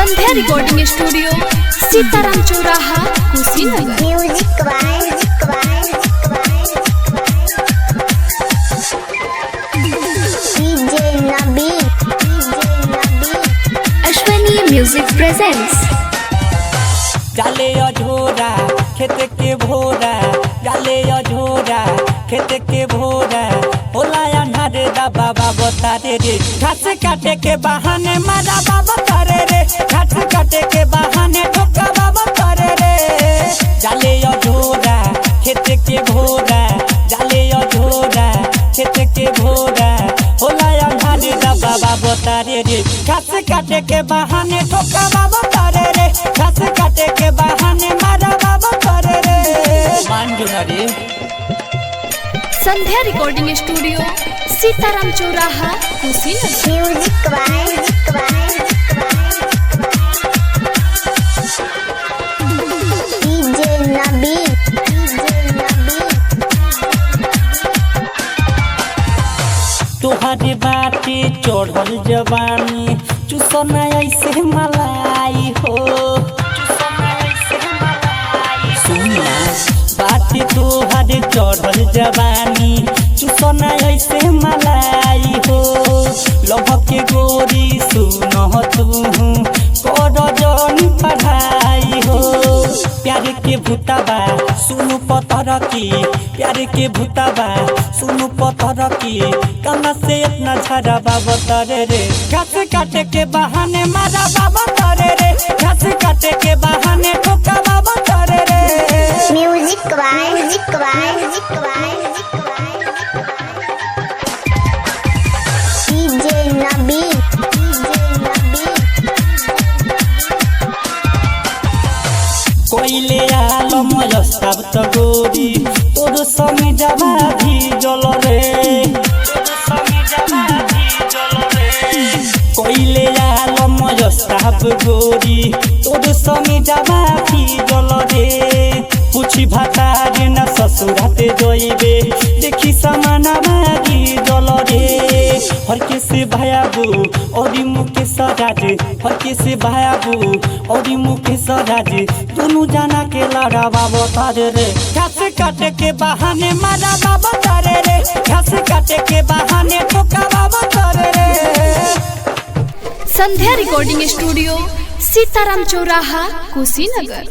संध्या recording studio Sitaram चौराहा Kushinagar. Music DJ नबी Ashwani music presents. जाले अझोरा खेत के भोरा, जाले अझोरा खेत के भोरा, होला अन्हार दाबा बाबा तारे रे, घास काटे के बहाने मारा बाबा तारे रे, घास काटे के बहाने ठोका बाबा तारे रे। जाले अझोरा खेत के भोरा, जाले अझोरा खेत के भोरा, होला अन्हार दाबा बाबा तारे रे, घास काटे के बहाने ठोका बाबा तारे रे, घास काटे के बहाने मारा बाबा तारे रे। मान जो रे संध्या रिकॉर्डिंग स्टूडियो सीताराम चौराहा कुशीनगर। म्यूजिक डीजे नबी तोहरे बाटे चढ़ल जवानी, चुसना ऐसे मलाई हो, सुना बाटे तोहरे चढ़ल जवानी, चुसना ऐसे मलाई हो। लभ के गोरी सुन तू कर जन पढ़ाई हो, प्यार के भूताबा सुनु पत्थर की, प्यार के भूताबा सुनु पत्थर की, कना से इतना झरा बाबा तारे रे, घास काटे के बहाने मारा बाबा तारे रे, घास काटे के बहाने ठोका बाबा तारे रे। म्यूजिक डीजे नबी कोइले आलम यस्ताब त गोरी, तोर संगे जाबा भी जल रे, कोइले आलम यस्ताब गोरी, तोर संगे जाबा भी जल रे। पूछी भातारे न ससुराते जइबे, देखी समाना बारी जल रे। हर के से भायाबू औरी मुके सराजे, हर के से भायाबू औरी मुके सराजे, दोनों जाना के लड़ा बाबा तारे रे, घास काटे के बहाने मारा बाबा तारे रे, घास काटे के बहाने ठोका बाबा तारे रे। संध्या रिकॉर्डिंग स्टूडियो सीताराम चौराहा कुशीनगर।